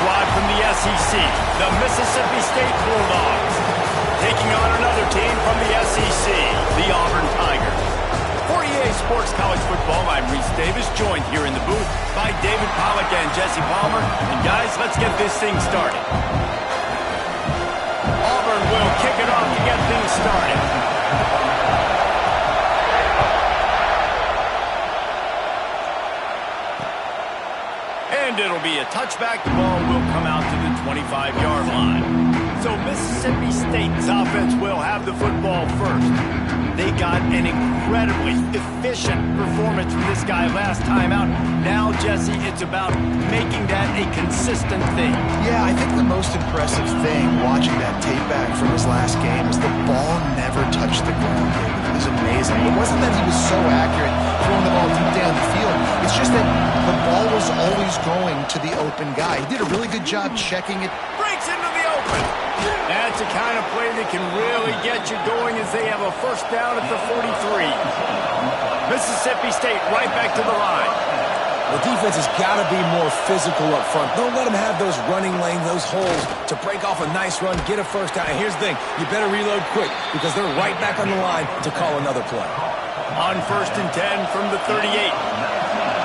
squad from the SEC, the Mississippi State Bulldogs, taking on another team from the SEC, the Auburn Tigers. For EA Sports College Football, I'm Reese Davis, joined here in the booth by David Pollack and Jesse Palmer. And guys, let's get this thing started. Auburn will kick it off to get things started. And it'll be a touchback. The ball will come out to the 25-yard line. So Mississippi State's offense will have the football first. They got an incredibly efficient performance from this guy last time out. Now, Jesse, it's about making that a consistent thing. Yeah, I think the most impressive thing watching that tape back from his last game is the ball never touched the ground. It was amazing. It wasn't that he was so accurate throwing the ball deep down the field. It's just that the ball was always going to the open guy. He did a really good job checking it. Breaks into the open. That's the kind of play that can really get you going as they have a first down at the 43. Mississippi State right back to the line. The defense has got to be more physical up front. Don't let them have those running lanes, those holes to break off a nice run, get a first down. And here's the thing, you better reload quick because they're right back on the line to call another play. On 1st and 10 from the 38.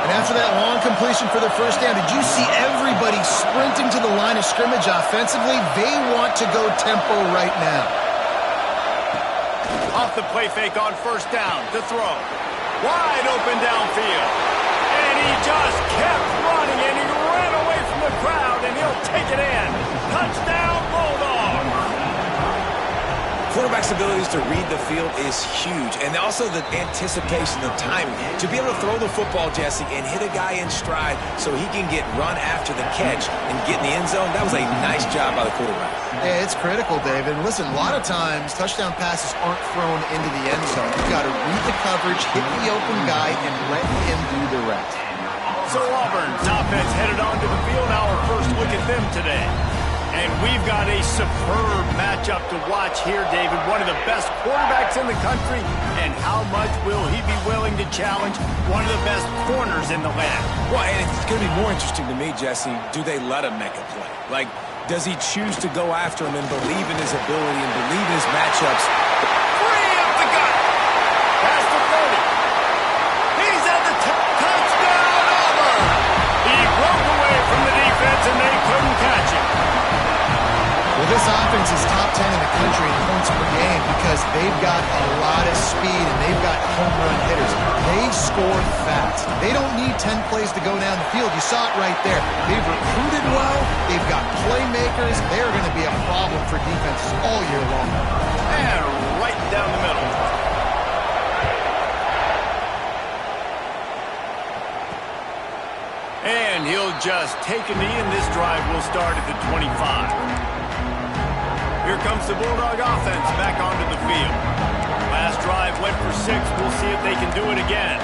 And after that long completion for the first down, did you see everybody sprinting to the line of scrimmage offensively? They want to go tempo right now. Off the play fake on first down to throw. Wide open downfield. And he just kept running, and he ran away from the crowd, and he'll take it in. Touchdown, Bulldogs. Quarterback's abilities to read the field is huge, and also the anticipation, the timing. To be able to throw the football, Jesse, and hit a guy in stride so he can get run after the catch and get in the end zone, that was a nice job by the quarterback. Yeah, it's critical, David. And listen, a lot of times touchdown passes aren't thrown into the end zone. You've got to read the coverage, hit the open guy, and let him do the rest. So Auburn's offense headed onto the field. Our first look at them today. And we've got a superb matchup to watch here, David. One of the best quarterbacks in the country. And how much will he be willing to challenge one of the best corners in the land? Well, and it's going to be more interesting to me, Jesse, do they let him make a play? Like, does he choose to go after him and believe in his ability and believe in his matchups? Free up the gut. Past the 30. He's at the touchdown, Auburn. He broke away from the defense and they couldn't catch him. Well, this offense is top 10 in the country in points per game because they've got a lot of speed and they've got home run hitters. They score fast. They don't need 10 plays to go down the field. You saw it right there. They've recruited well. They've got playmakers. They're going to be a problem for defenses all year long. And right down the middle. And he'll just take a knee, and this drive will start at the 25. Here comes the Bulldog offense back onto the field. Last drive went for 6. We'll see if they can do it again.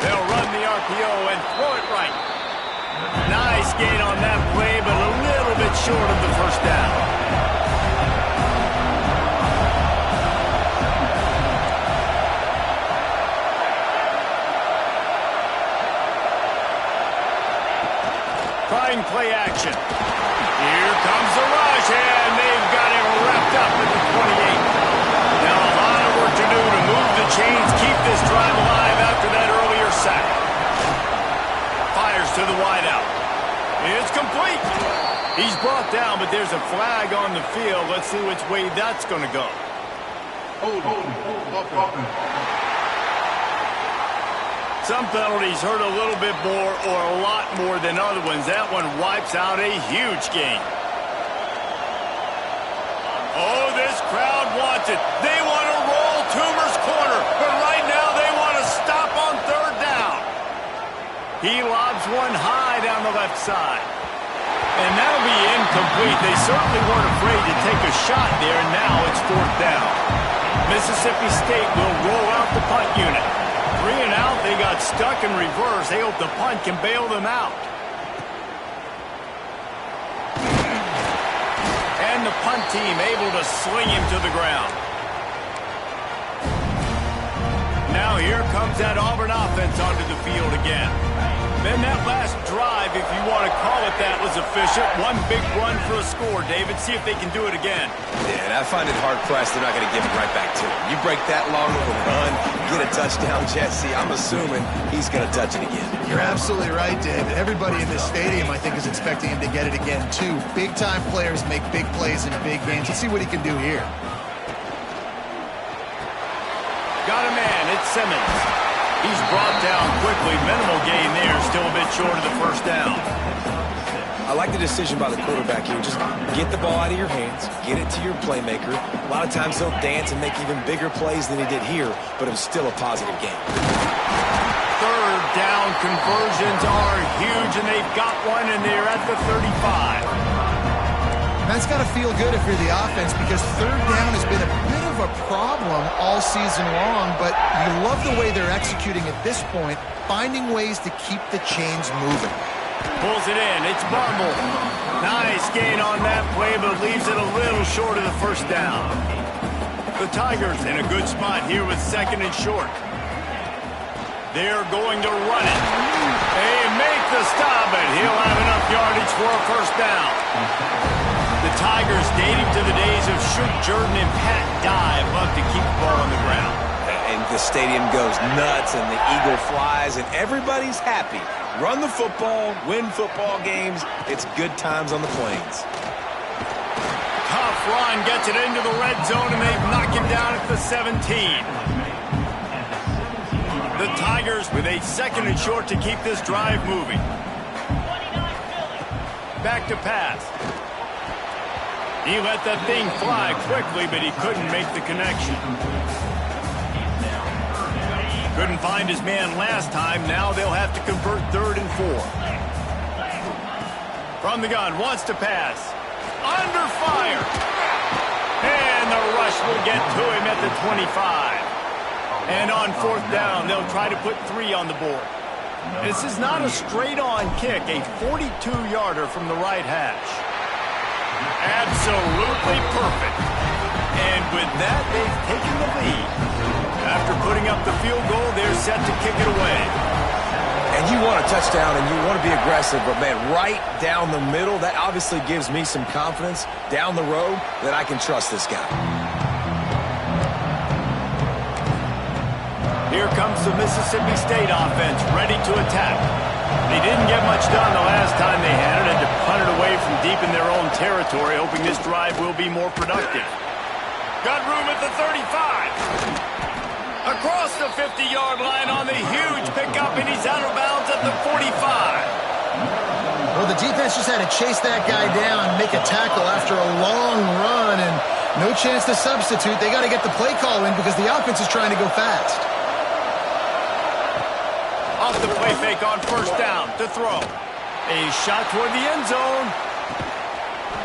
They'll run the RPO and throw it right. Nice gain on that play, but a little bit short of the first down. Trying play action. Here comes the rush, and they've got him wrapped up at the 28. Now a lot of work to do to move the chains, keep this drive alive after that earlier sack. Fires to the wideout. It's complete. He's brought down, but there's a flag on the field. Let's see which way that's going to go. Some penalties hurt a little bit more or a lot more than other ones. That one wipes out a huge game. Oh, this crowd wants it. They want to roll Toomer's corner, but right now they want to stop on third down. He lobs one high down the left side. And that'll be incomplete. They certainly weren't afraid to take a shot there, and now it's fourth down. Mississippi State will roll out the punt unit. 3 and out, they got stuck in reverse. They hope the punt can bail them out. And the punt team able to sling him to the ground. comes that Auburn offense onto the field again. Then that last drive, if you want to call it that, was efficient. One big run for a score, David. See if they can do it again. Yeah, and I find it hard-pressed they're not going to give it right back to him. You break that long of a run, get a touchdown, Jesse, I'm assuming he's going to touch it again. You're absolutely right, David. Everybody in this stadium, I think, is expecting him to get it again, too. Big-time players make big plays in big games. Let's see what he can do here. Got a man. It's Simmons. He's brought down quickly. Minimal gain there. Still a bit short of the first down. I like the decision by the quarterback here. Just get the ball out of your hands, get it to your playmaker. A lot of times he'll dance and make even bigger plays than he did here, but it was still a positive game. Third down conversions are huge, and they've got one, and they're at the 35. That's got to feel good if you're the offense, because third down has been a bit of a problem all season long, but you love the way they're executing at this point, finding ways to keep the chains moving. Pulls it in. It's Bumble. Nice gain on that play, but leaves it a little short of the first down. The Tigers in a good spot here with second and short. They're going to run it. They make the stop, and he'll have enough yardage for a first down. The Tigers, dating to the days of Shook Jordan and Pat Dye, love to keep the ball on the ground. And the stadium goes nuts, and the eagle flies, and everybody's happy. Run the football, win football games. It's good times on the Plains. Tough run, gets it into the red zone, and they knock him down at the 17. The Tigers with a second and short to keep this drive moving. Back to pass. He let that thing fly quickly, but he couldn't make the connection. Couldn't find his man last time. Now they'll have to convert third and 4. From the gun, wants to pass. Under fire. And the rush will get to him at the 25. And on fourth down, they'll try to put 3 on the board. This is not a straight-on kick, a 42-yarder from the right hash. Absolutely perfect. And with that, they've taken the lead. After putting up the field goal, they're set to kick it away. And you want a touchdown, and you want to be aggressive, but, man, right down the middle, that obviously gives me some confidence down the road that I can trust this guy. Here comes the Mississippi State offense, ready to attack. They didn't get much done the last time they had it, had to punt it away from deep in their own territory, hoping this drive will be more productive. Got room at the 35. Across the 50-yard line on the huge pickup, and he's out of bounds at the 45. Well, the defense just had to chase that guy down and make a tackle after a long run, and no chance to substitute. They got to get the play call in because the offense is trying to go fast. Off the play fake on first down to throw. A shot toward the end zone.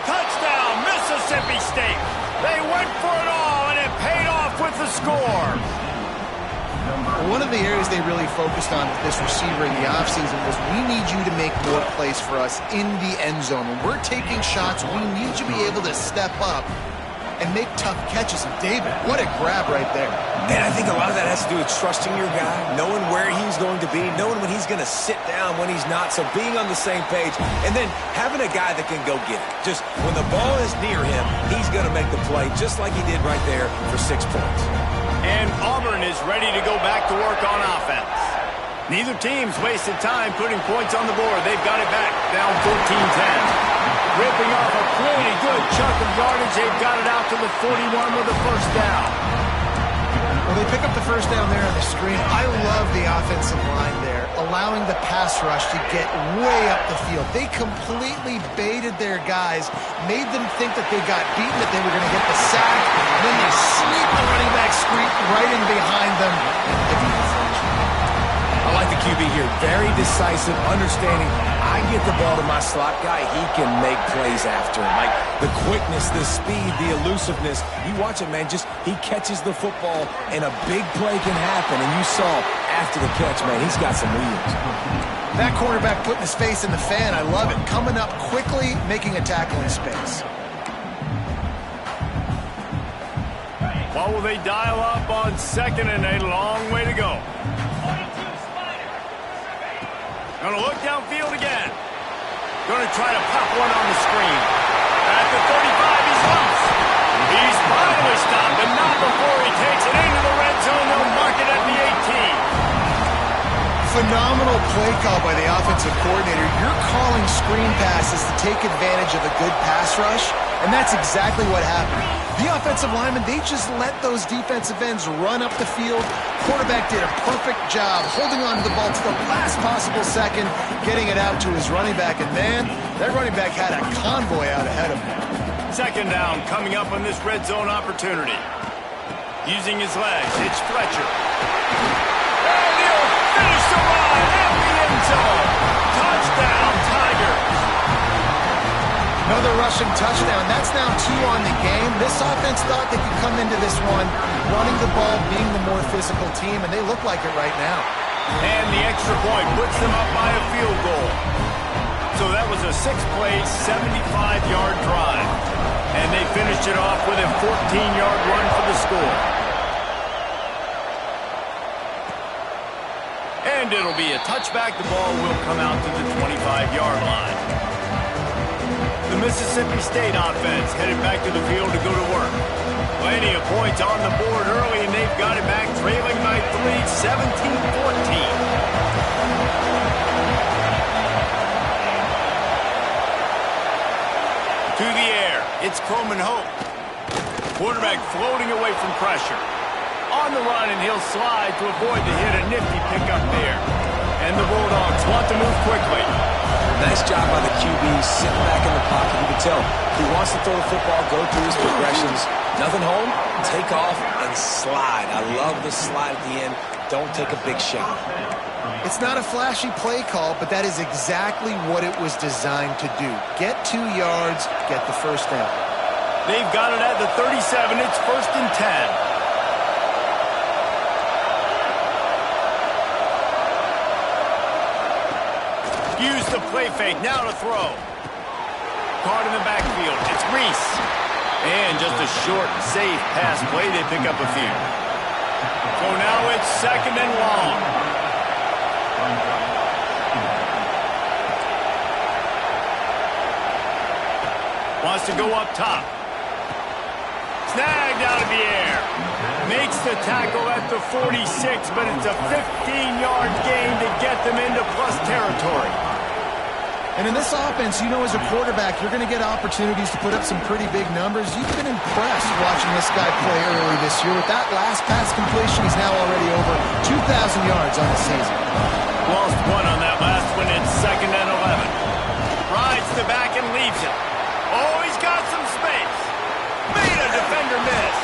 Touchdown, Mississippi State. They went for it all, and it paid off with the score. One of the areas they really focused on with this receiver in the offseason was we need you to make more plays for us in the end zone. When we're taking shots, we need you to be able to step up and make tough catches. And David, what a grab right there. And I think a lot of that has to do with trusting your guy, knowing where he's going to be, knowing when he's going to sit down, when he's not, so being on the same page, and then having a guy that can go get it. Just when the ball is near him, he's going to make the play just like he did right there for 6 points. And Auburn is ready to go back to work on offense. Neither team's wasted time putting points on the board. They've got it back, down 14-10. Ripping off a pretty good chunk of yardage. They've got it out to the 41 with the first down. Well, they pick up the first down there on the screen. I love the offensive line there, allowing the pass rush to get way up the field. They completely baited their guys, made them think that they got beaten, that they were going to get the sack, and then they sneak the running back screen right in behind them. I like the QB here. Very decisive, understanding. I get the ball to my slot guy, he can make plays after him. Like the quickness, the speed, the elusiveness. You watch it, man. Just he catches the football, and a big play can happen. And you saw after the catch, man, he's got some wheels. That quarterback putting his face in the fan, I love it. Coming up quickly, making a tackle in space. What will they dial up on second, and a long way to go? Gonna look downfield again. Gonna try to pop one on the screen. At the 35, he's loose. He's finally stopped, but not before he takes it into the red zone. They'll mark it at the 18. Phenomenal play call by the offensive coordinator. You're calling screen passes to take advantage of a good pass rush, and that's exactly what happened. The offensive linemen, they just let those defensive ends run up the field. Quarterback did a perfect job holding on to the ball to the last possible second, getting it out to his running back, and man, that running back had a convoy out ahead of him. Second down coming up on this red zone opportunity. Using his legs, it's Fletcher. And he'll finish the run at the end zone. Touchdown, Tigers. Another rushing touchdown. That's now 2 on the game. This offense thought they could come into this one running the ball, being the more physical team, and they look like it right now. And the extra point puts them up by a field goal. So that was a 6-play, 75-yard drive. And they finished it off with a 14-yard run for the score. And it'll be a touchback. The ball will come out to the 25-yard line. The Mississippi State offense headed back to the field to go to work. Plenty of points on the board early, and they've got it back trailing by 3, 17-14. To the air, it's Coleman Hope. Quarterback floating away from pressure. On the run, and he'll slide to avoid the hit. A nifty pickup there. And the Bulldogs want to move quickly. Nice job by the QB, sitting back in the pocket. You can tell he wants to throw the football, go through his progressions. Nothing home, take off, and slide. I love the slide at the end. Don't take a big shot. It's not a flashy play call, but that is exactly what it was designed to do. Get 2 yards, get the first down. They've got it at the 37. It's 1st and 10. Use the play fake, now to throw. Caught in the backfield, it's Reese. And just a short, safe pass play, they pick up a few. So now it's 2nd and long. Wants to go up top. Snagged out of the air. Makes the tackle at the 46, but it's a 15-yard gain to get them into plus territory. And in this offense, you know, as a quarterback, you're going to get opportunities to put up some pretty big numbers. You've been impressed watching this guy play early this year. With that last pass completion, he's now already over 2,000 yards on the season. Lost one on that last one. It's 2nd and 11. Rides the back and leaves it. Oh, he's got some space. Made a defender miss.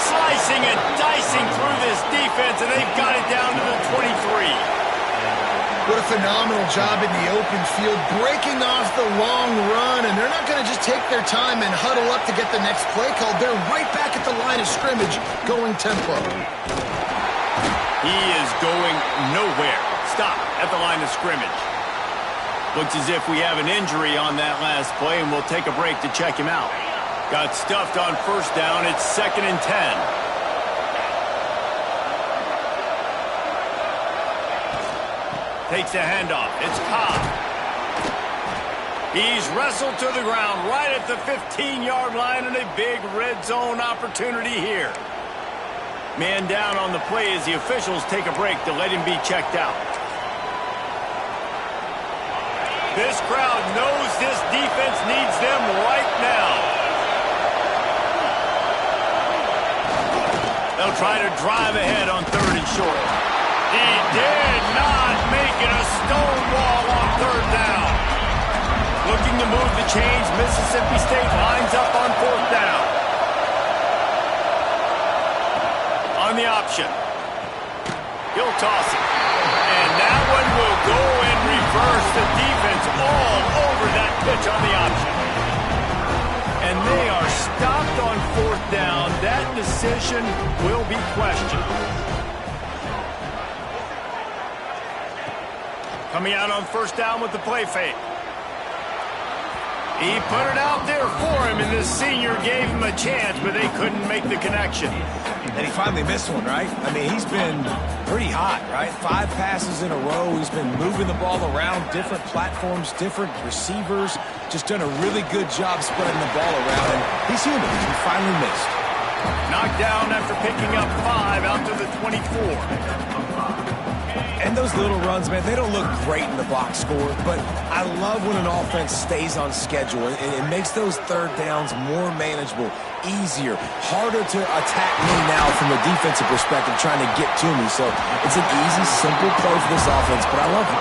Slicing and dicing through this defense, and they've got it down to the 23. What a phenomenal job in the open field, breaking off the long run, and they're not going to just take their time and huddle up to get the next play called. They're right back at the line of scrimmage, going tempo. He is going nowhere. Stop at the line of scrimmage. Looks as if we have an injury on that last play, and we'll take a break to check him out. Got stuffed on 1st down. It's 2nd and 10. Takes a handoff. It's Cobb. He's wrestled to the ground right at the 15-yard line, and a big red zone opportunity here. Man down on the play as the officials take a break to let him be checked out. This crowd knows this defense needs them right now. They'll try to drive ahead on 3rd and short. He did not make it a stonewall on 3rd down. Looking to move the chains, Mississippi State lines up on 4th down. On the option. He'll toss it. And that one will go and reverse the defense all over that pitch on the option. And they are stopped on 4th down. That decision will be questioned. Coming out on 1st down with the play fake. He put it out there for him, and the senior gave him a chance, but they couldn't make the connection. And he finally missed one, right? I mean, he's been pretty hot, right? 5 passes in a row. He's been moving the ball around, different platforms, different receivers. Just done a really good job spreading the ball around, and he's human. He finally missed. Knocked down after picking up 5 out to the 24. And those little runs, man, they don't look great in the box score, but I love when an offense stays on schedule, and it makes those third downs more manageable, easier, harder to attack me now from the defensive perspective trying to get to me. So it's an easy, simple play for this offense, but I love it.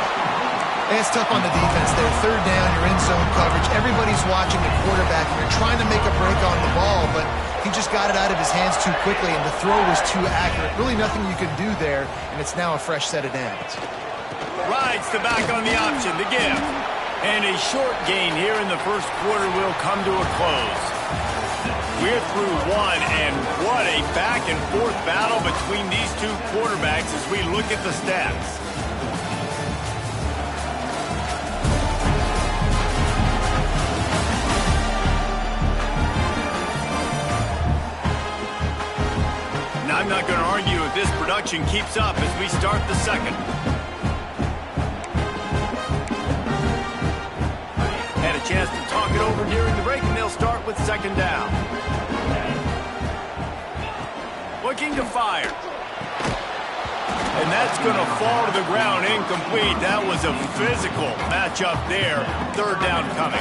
And it's tough on the defense there. Third down, you're in zone coverage. Everybody's watching the quarterback, and you're trying to make a break on the ball, but he just got it out of his hands too quickly, and the throw was too accurate. Really nothing you can do there, and it's now a fresh set of downs. Rides the back on the option, the give. And a short gain here in the first quarter will come to a close. We're through one, and what a back-and-forth battle between these two quarterbacks as we look at the stats. I'm not going to argue if this production keeps up as we start the second. Had a chance to talk it over during the break, and they'll start with second down. Looking to fire. And that's going to fall to the ground incomplete. That was a physical matchup there. Third down coming.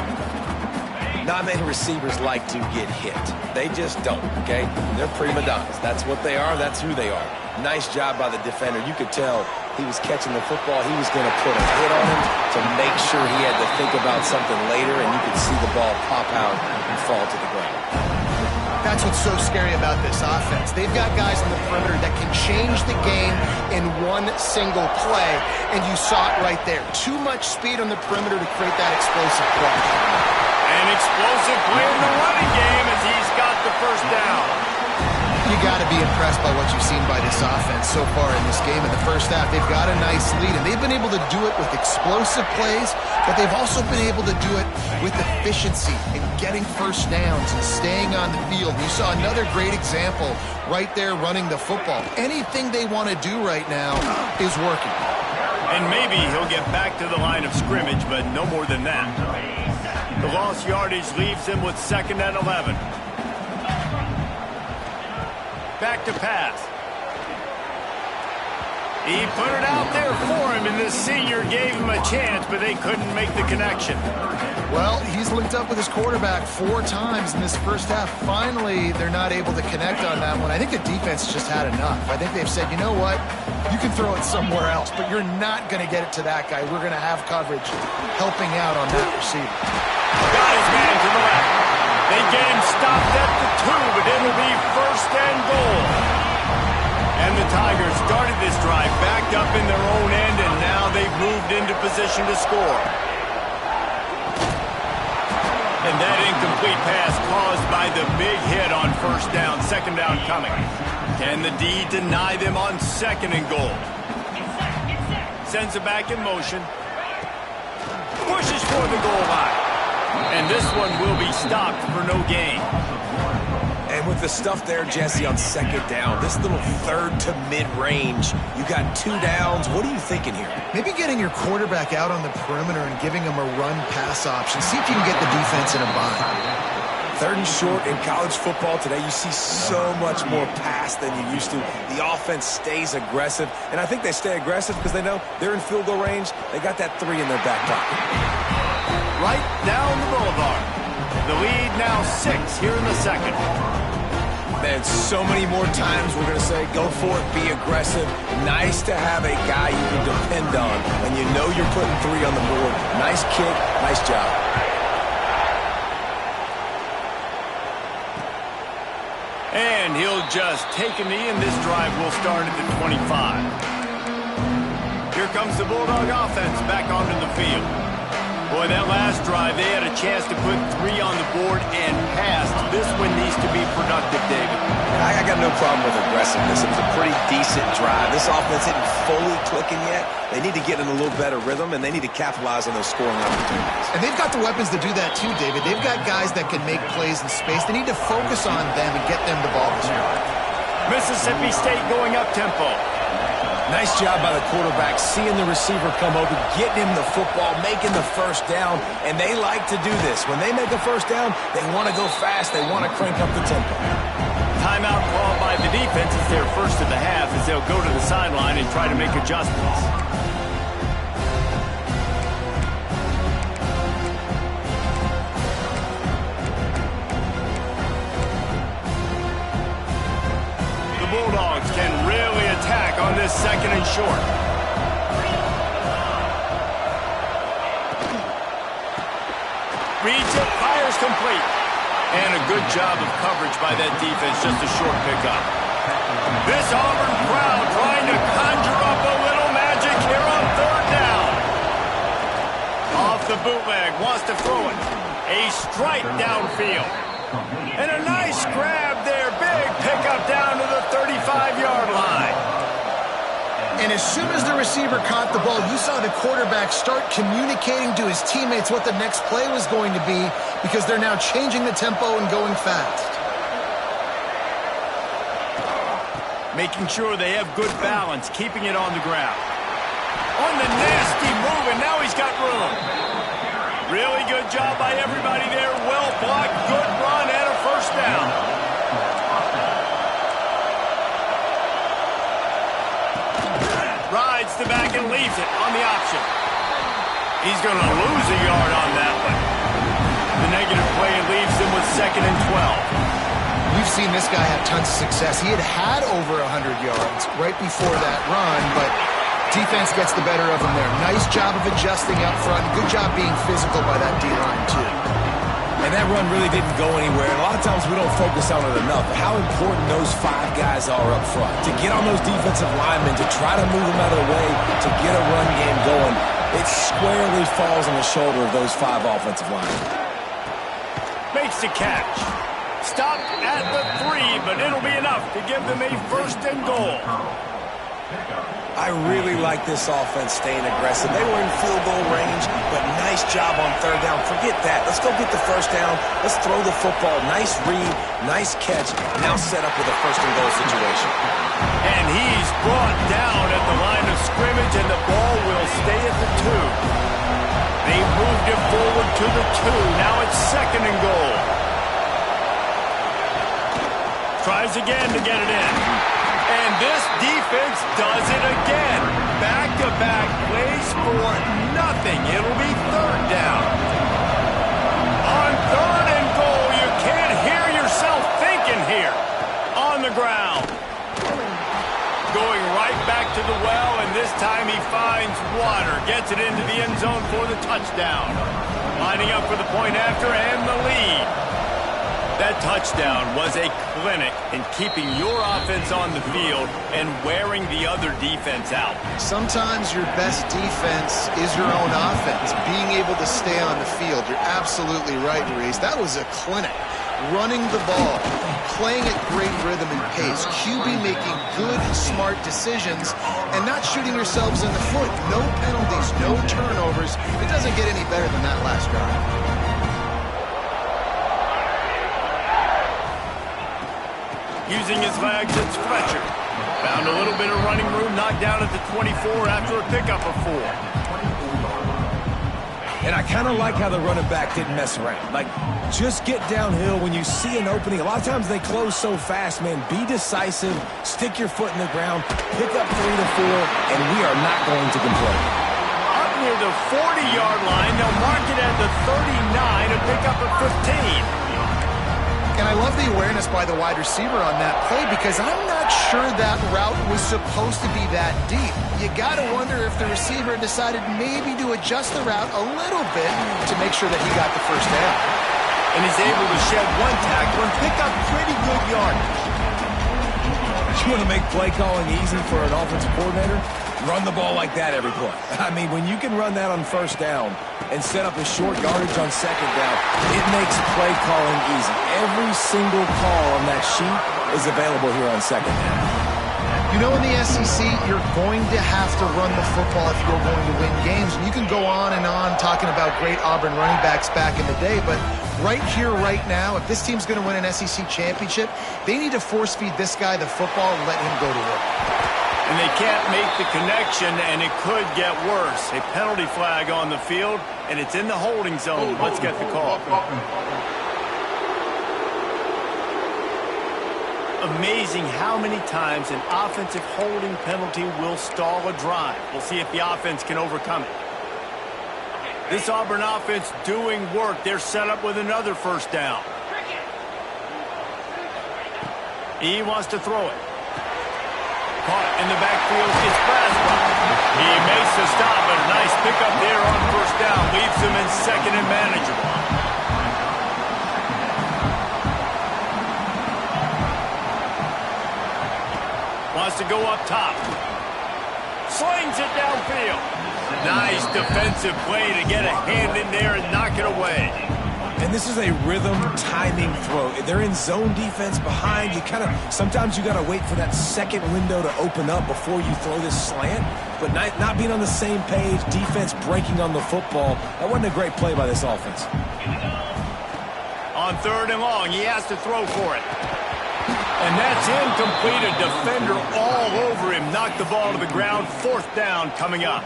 Not many receivers like to get hit. They just don't, okay? They're prima donnas. That's what they are. That's who they are. Nice job by the defender. You could tell he was catching the football. He was going to put a hit on him to make sure he had to think about something later, and you could see the ball pop out and fall to the ground. That's what's so scary about this offense. They've got guys on the perimeter that can change the game in one single play, and you saw it right there. Too much speed on the perimeter to create that explosive play. An explosive play in the running game as he's got the first down. You got to be impressed by what you've seen by this offense so far in this game. In the first half, they've got a nice lead, and they've been able to do it with explosive plays, but they've also been able to do it with efficiency and getting first downs and staying on the field. You saw another great example right there running the football. Anything they want to do right now is working. And maybe he'll get back to the line of scrimmage, but no more than that. The lost yardage leaves him with 2nd and 11. Back to pass. He put it out there for him, and the senior gave him a chance, but they couldn't make the connection. Well, he's linked up with his quarterback 4 times in this first half. Finally, they're not able to connect on that one. I think the defense just had enough. I think they've said, you know what? You can throw it somewhere else, but you're not going to get it to that guy. We're going to have coverage helping out on that receiver. Got his man to the left. They get him stopped at the 2, but it'll be 1st and goal. And the Tigers started this drive backed up in their own end, and now they've moved into position to score. And that incomplete pass caused by the big hit on 1st down. 2nd down coming. Can the D deny them on 2nd and goal? Sends it back in motion. Pushes for the goal line. And this one will be stopped for no gain. And with the stuff there, Jesse, on 2nd down, this little 3rd to mid-range, you got 2 downs. What are you thinking here? Maybe getting your quarterback out on the perimeter and giving him a run-pass option. See if you can get the defense in a bind. 3rd and short in college football today. You see so much more pass than you used to. The offense stays aggressive, and I think they stay aggressive because they know they're in field goal range. They got that 3 in their back pocket. Right down the boulevard. The lead now 6 here in the second. Man, so many more times we're going to say, go for it, be aggressive. Nice to have a guy you can depend on, and you know you're putting 3 on the board. Nice kick, nice job. And he'll just take a knee, and this drive will start at the 25. Here comes the Bulldog offense back onto the field. Boy, that last drive, they had a chance to put 3 on the board and passed. This one needs to be productive, David. I got no problem with aggressiveness. It was a pretty decent drive. This offense isn't fully clicking yet. They need to get in a little better rhythm, and they need to capitalize on those scoring opportunities. And they've got the weapons to do that too, David. They've got guys that can make plays in space. They need to focus on them and get them the ball this drive. Mississippi State going up-tempo. Nice job by the quarterback, seeing the receiver come over, getting him the football, making the first down, and they like to do this. When they make a first down, they want to go fast. They want to crank up the tempo. Timeout called by the defense is their first of the half as they'll go to the sideline and try to make adjustments. The Bulldogs can really attack on this second and short. Reads it, fires complete. And a good job of coverage by that defense, just a short pickup. This Auburn crowd trying to conjure up a little magic here on third down. Off the bootleg, wants to throw it. A strike downfield. And a nice grab there. Big pickup down to the 35-yard line. And as soon as the receiver caught the ball, you saw the quarterback start communicating to his teammates what the next play was going to be because they're now changing the tempo and going fast. Making sure they have good balance, keeping it on the ground. On the nasty move, and now he's got room. Really good job by everybody there. Well blocked, good run, and a first down. Rides the back and leaves it on the option. He's going to lose a yard on that one. The negative play leaves him with 2nd and 12. We've seen this guy have tons of success. He had over 100 yards right before that run, but defense gets the better of him there. Nice job of adjusting up front. Good job being physical by that D-line, too. And that run really didn't go anywhere. And a lot of times we don't focus on it enough. How important those 5 guys are up front. To get on those defensive linemen, to try to move them out of the way, to get a run game going, it squarely falls on the shoulder of those 5 offensive linemen. Makes the catch. Stopped at the 3, but it'll be enough to give them a 1st and goal. I really like this offense staying aggressive. They were in field goal range, but nice job on third down. Forget that. Let's go get the first down. Let's throw the football. Nice read, nice catch. Now set up with a 1st and goal situation. And he's brought down at the line of scrimmage, and the ball will stay at the 2. They moved it forward to the 2. Now it's 2nd and goal. Tries again to get it in. And this defense does it again. Back-to-back plays for nothing. It'll be 3rd down. On 3rd and goal, you can't hear yourself thinking here. On the ground. Going right back to the well, and this time he finds water. Gets it into the end zone for the touchdown. Lining up for the point after and the lead. That touchdown was a clinic in keeping your offense on the field and wearing the other defense out. Sometimes your best defense is your own offense, being able to stay on the field. You're absolutely right, Reese. That was a clinic. Running the ball, playing at great rhythm and pace, QB making good, smart decisions, and not shooting yourselves in the foot. No penalties, no turnovers. It doesn't get any better than that last drive. Using his legs, it's Fletcher. Found a little bit of running room, knocked down at the 24 after a pickup of 4. And I kind of like how the running back didn't mess around. Like, just get downhill when you see an opening. A lot of times they close so fast, man. Be decisive, stick your foot in the ground, pick up 3 to 4, and we are not going to complain. Up near the 40-yard line, they'll mark it at the 39, a pickup of 15. And I love the awareness by the wide receiver on that play because I'm not sure that route was supposed to be that deep. You got to wonder if the receiver decided maybe to adjust the route a little bit to make sure that he got the first down. And he's able to shed 1 tackle and pick up pretty good yardage. You want to make play calling easy for an offensive coordinator? Run the ball like that every play. I mean, when you can run that on 1st down and set up a short yardage on 2nd down, it makes play calling easy. Every single call on that sheet is available here on 2nd down. You know, in the SEC, you're going to have to run the football if you're going to win games. And you can go on and on talking about great Auburn running backs back in the day, but right here, right now, if this team's going to win an SEC championship, they need to force-feed this guy the football and let him go to work. And they can't make the connection, and it could get worse. A penalty flag on the field, and it's in the holding zone. Let's get the call. Amazing how many times an offensive holding penalty will stall a drive. We'll see if the offense can overcome it. This Auburn offense doing work. They're set up with another first down. He wants to throw it. Caught in the backfield. It's Braswell. He makes the stop, but a nice pickup there on first down. Leaves him in second and manageable. Wants to go up top. Slings it downfield. Nice defensive play to get a hand in there and knock it away. And this is a rhythm timing throw. They're in zone defense behind. Sometimes you got to wait for that second window to open up before you throw this slant. But not being on the same page, defense breaking on the football, that wasn't a great play by this offense. On third and long, he has to throw for it. And that's incomplete. A defender all over him. Knocked the ball to the ground. Fourth down coming up.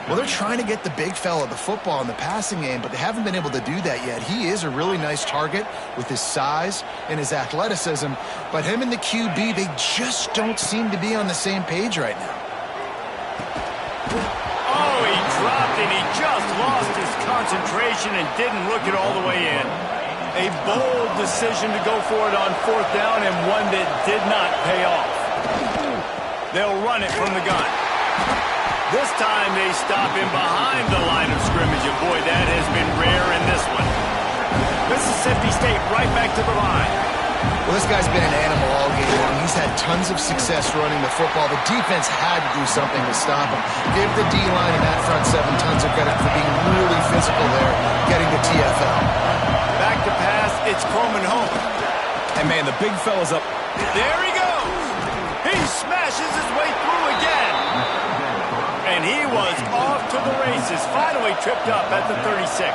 Well, they're trying to get the big fella the football in the passing game, but they haven't been able to do that yet. He is a really nice target with his size and his athleticism, but him and the QB, they just don't seem to be on the same page right now. Oh, he dropped it. He just lost his concentration and didn't look it all the way in. A bold decision to go for it on fourth down, and one that did not pay off. They'll run it from the gun. This time they stop him behind the line of scrimmage, and boy, that has been rare in this one. Mississippi State right back to the line. Well, this guy's been an animal all game long. He's had tons of success running the football. The defense had to do something to stop him. Give the D-line and that front seven tons of credit for being really physical there, getting the TFL. Back to pass, it's Coleman home. And man, the big fella's up. There he goes. He smashes his way through again. And he was off to the races, finally tripped up at the 36.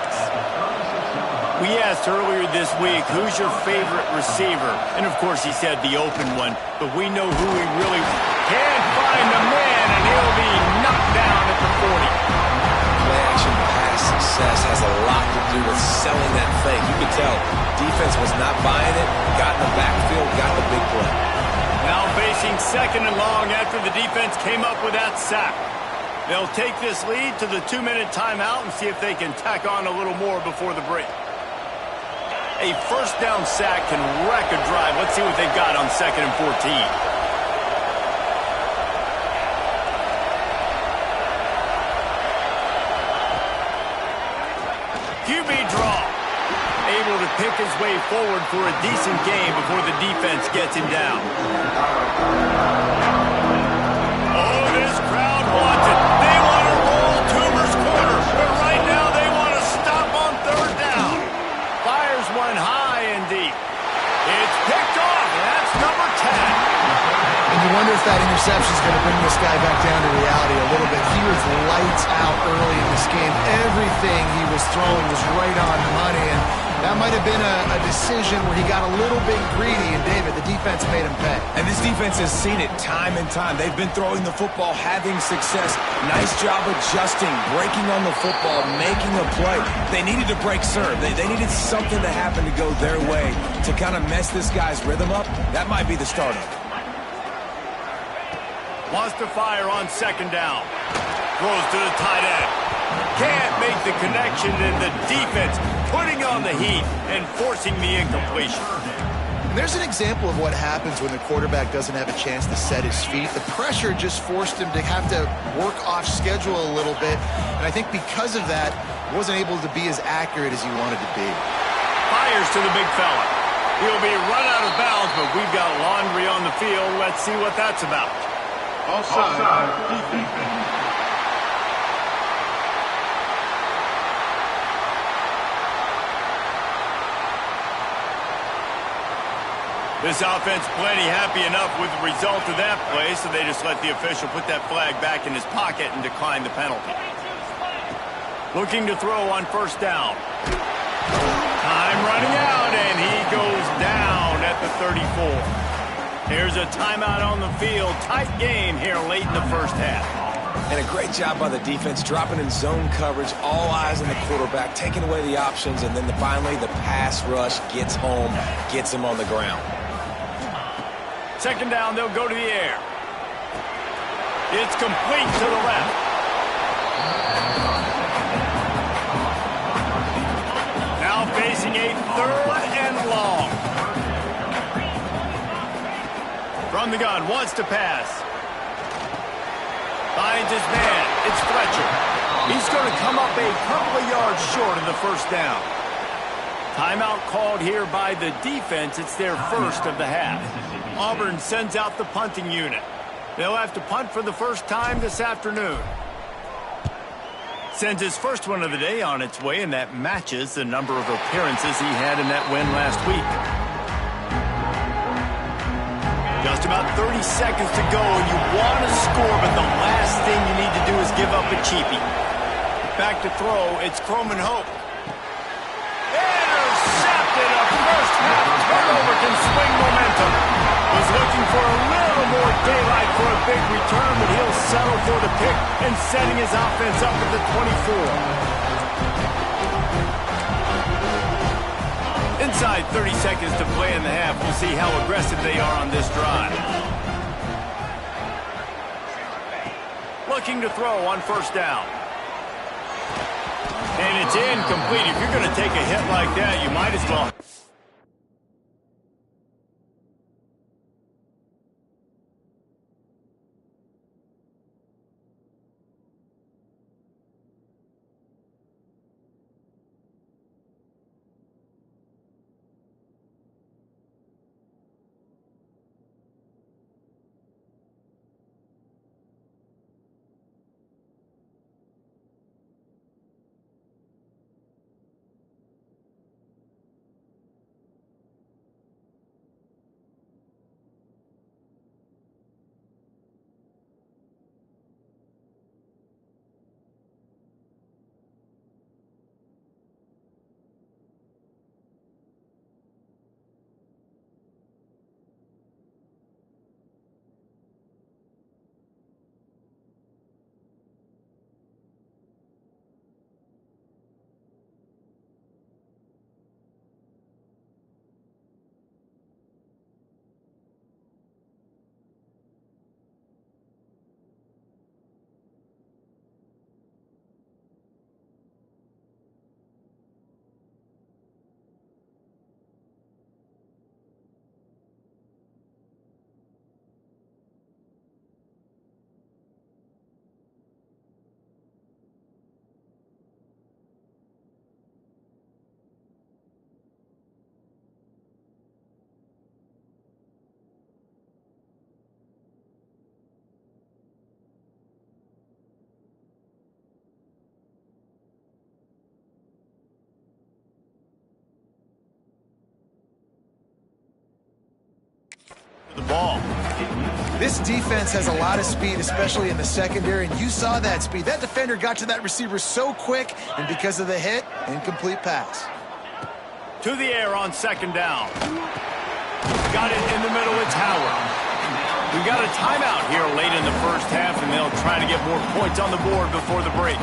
We asked earlier this week, who's your favorite receiver? And of course he said the open one, but we know who he really can find the man, and he'll be knocked down at the 40. Play action pass success has a lot to do with selling that fake. You could tell defense was not buying it, got in the backfield, got the big play. Now facing second and long after the defense came up with that sack. They'll take this lead to the 2-minute timeout and see if they can tack on a little more before the break. A first down sack can wreck a drive. Let's see what they've got on 2nd and 14. QB draw. Able to pick his way forward for a decent game before the defense gets him down. Oh, this crowd wants it. They want to roll Toomer's corner, but right now they want to stop on third down. Fires one high and deep. It's picked off, and that's number 10. And you wonder if that interception is going to bring this guy back down to reality a little bit. He was lights out early in this game. Everything he was throwing was right on money, and that might have been a decision where he got a little bit greedy, and David, the defense made him pay. And this defense has seen it time and time. They've been throwing the football, having success. Nice job adjusting, breaking on the football, making a play. They needed to break serve. They needed something to happen to go their way to kind of mess this guy's rhythm up. That might be the start of it. Wants to fire on second down. Throws to the tight end. Can't make the connection, and the defense putting on the heat and forcing the incompletion. And there's an example of what happens when the quarterback doesn't have a chance to set his feet. The pressure just forced him to have to work off schedule a little bit, and I think because of that, wasn't able to be as accurate as he wanted to be. Fires to the big fella. He'll be run out of bounds, but we've got laundry on the field. Let's see what that's about. Offside, defense. This offense plenty happy enough with the result of that play, so they just let the official put that flag back in his pocket and decline the penalty. Looking to throw on first down. Time running out, and he goes down at the 34. Here's a timeout on the field. Tight game here late in the first half. And a great job by the defense, dropping in zone coverage, all eyes on the quarterback, taking away the options, and then finally the pass rush gets home, gets him on the ground. Second down, they'll go to the air. It's complete to the left. Now facing a third and long. From the gun, wants to pass. Finds his man. It's Fletcher. He's going to come up a couple of yards short of the first down. Timeout called here by the defense. It's their first of the half. Auburn sends out the punting unit. They'll have to punt for the first time this afternoon. Sends his first one of the day on its way, and that matches the number of appearances he had in that win last week. Just about 30 seconds to go, and you want to score, but the last thing you need to do is give up a cheapie. Back to throw, it's Croman Hope. Intercepted. A first half turnover can swing momentum. Was looking for a little more daylight for a big return, but he'll settle for the pick and setting his offense up at the 24. Inside 30 seconds to play in the half. We'll see how aggressive they are on this drive. Looking to throw on first down. And it's incomplete. If you're going to take a hit like that, you might as well. The ball. This defense has a lot of speed, especially in the secondary, and you saw that speed. That defender got to that receiver so quick, and because of the hit, incomplete pass. To the air on second down. Got it in the middle. It's Howard. We've got a timeout here late in the first half, and they'll try to get more points on the board before the break.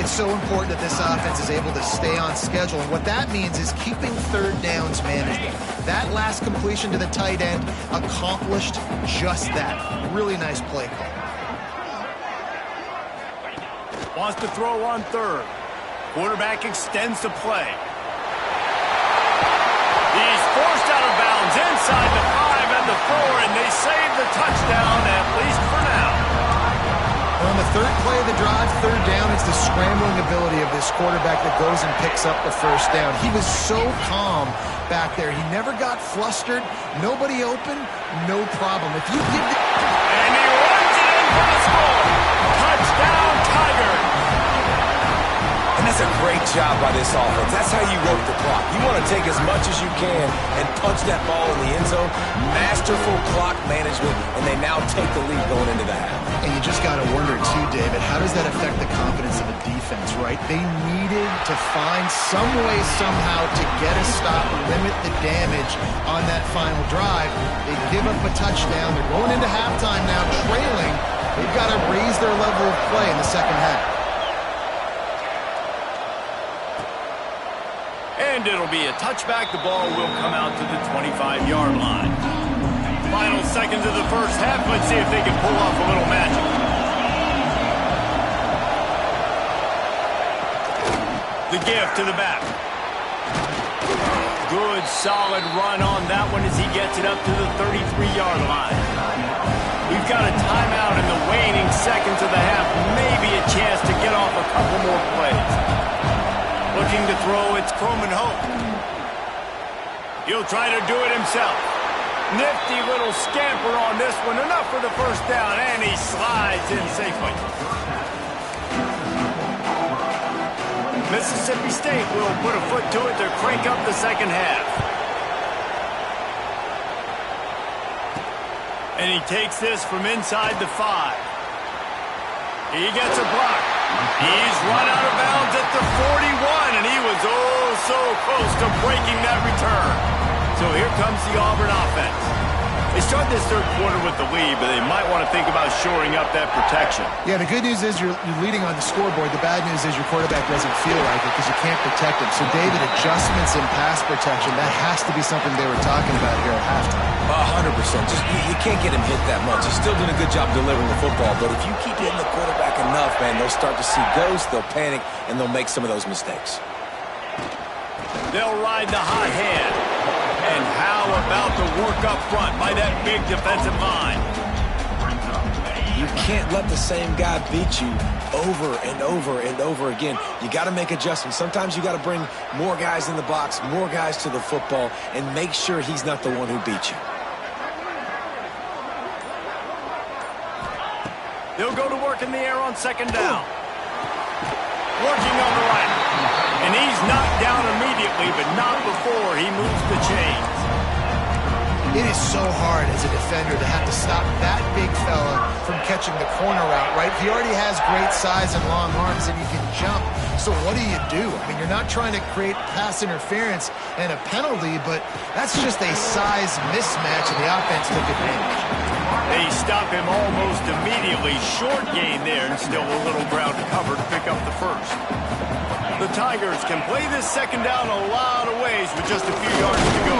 It's so important that this offense is able to stay on schedule, and what that means is keeping third downs managed. That last completion to the tight end accomplished just that. Really nice play call. Wants to throw on third. Quarterback extends the play. He's forced out of bounds inside the 5 and the 4, and they save the touchdown, at least for now. On the third play of the drive, third down, it's the scrambling ability of this quarterback that goes and picks up the first down. He was so calm back there. He never got flustered. Nobody open, no problem. If you give the... And he runs it in for the score. Touchdown, Tigers. And that's a great job by this offense. That's how you work the clock. You want to take as much as you can and punch that ball in the end zone. Masterful clock management, and they now take the lead going into the half. And you just got to wonder, too, David, how does that affect the confidence of a defense, right? They needed to find some way, somehow, to get a stop, limit the damage on that final drive. They give up a touchdown. They're going into halftime now, trailing. They've got to raise their level of play in the second half. And it'll be a touchback. The ball will come out to the 25-yard line. Final seconds of the first half. Let's see if they can pull off a little magic. The gift to the back. Good, solid run on that one as he gets it up to the 33-yard line. We've got a timeout in the waning seconds of the half. Maybe a chance to get off a couple more plays. Looking to throw, it's Croman Hope. He'll try to do it himself. Nifty little scamper on this one. Enough for the first down, and he slides in safely. Mississippi State will put a foot to it to crank up the second half. And he takes this from inside the 5. He gets a block. He's run out of bounds at the 41, and he was oh so close to breaking that return. So here comes the Auburn offense. They start this third quarter with the lead, but they might want to think about shoring up that protection. Yeah, the good news is you're leading on the scoreboard. The bad news is your quarterback doesn't feel like it because you can't protect him. So, David, adjustments in pass protection, that has to be something they were talking about here at halftime. 100%. Just you can't get him hit that much. He's still doing a good job delivering the football, but if you keep hitting the quarterback enough, man, they'll start to see ghosts, they'll panic, and they'll make some of those mistakes. They'll ride the hot hand. And how about the work up front by that big defensive line? You can't let the same guy beat you over and over and over again. You got to make adjustments. Sometimes you got to bring more guys in the box, more guys to the football, and make sure he's not the one who beat you. They'll go to work in the air on second down. Working on the right. And he's knocked down immediately, but not before he moves the chains. It is so hard as a defender to have to stop that big fella from catching the corner route, right? He already has great size and long arms, and he can jump. So what do? I mean, you're not trying to create pass interference and a penalty, but that's just a size mismatch, and the offense took advantage. They stop him almost immediately. Short gain there, and still a little ground to cover to pick up the first. The Tigers can play this second down a lot of ways with just a few yards to go.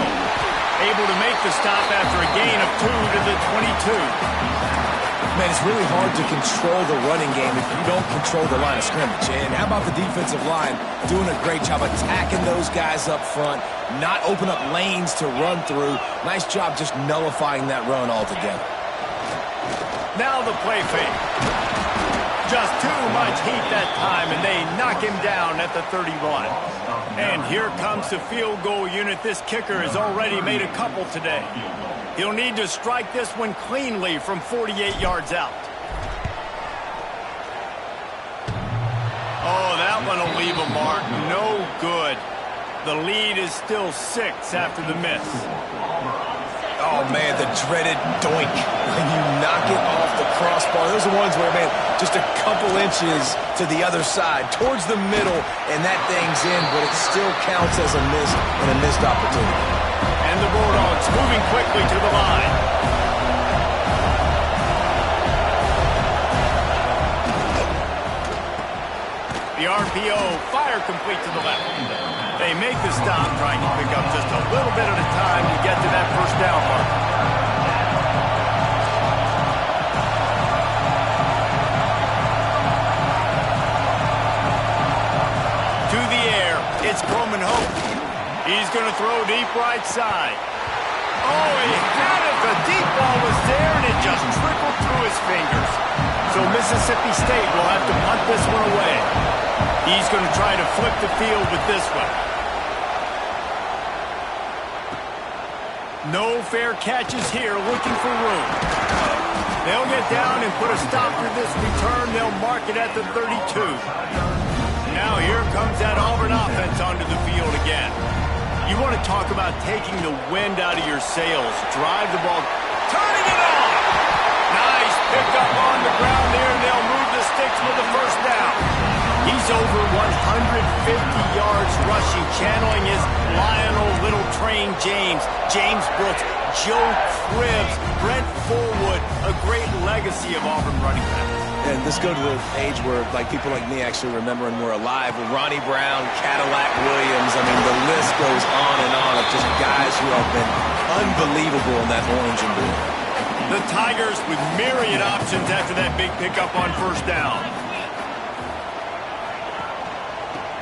Able to make the stop after a gain of 2 to the 22. Man, it's really hard to control the running game if you don't control the line of scrimmage. And how about the defensive line doing a great job attacking those guys up front, not open up lanes to run through. Nice job just nullifying that run altogether. Now the play fake. Just too much heat that time, and they knock him down at the 31. And here comes the field goal unit. This kicker has already made a couple today. He'll need to strike this one cleanly from 48 yards out. Oh, that one will leave a mark. No good. The lead is still 6 after the miss. Oh, man, the dreaded doink when you knock it off the crossbar. Those are ones where, man, just a couple inches to the other side, towards the middle, and that thing's in, but it still counts as a miss and a missed opportunity. And the Bulldogs moving quickly to the line. The RPO, fire complete to the left. They make the stop, trying to pick up just a little bit at a time to get to that first down mark. To the air, it's Croman Hope. He's going to throw deep right side. Oh, he had it. The deep ball was there, and it just trickled through his fingers. So Mississippi State will have to punt this one away. He's going to try to flip the field with this one. No fair catches here, looking for room. They'll get down and put a stop to this return. They'll mark it at the 32. Now here comes that Auburn offense onto the field again. You want to talk about taking the wind out of your sails. Drive the ball. Turning it on! Nice pick up on the ground there, and they'll move the sticks with the first down. He's over 150 yards rushing, channeling his Lionel Little Train James, James Brooks, Joe Cribbs, Brent Fullwood, a great legacy of Auburn running backs. And let's go to the age where people like me actually remember and were alive with Ronnie Brown, Cadillac Williams. I mean, the list goes on and on of just guys who have been unbelievable in that orange and blue. The Tigers with myriad options after that big pickup on first down.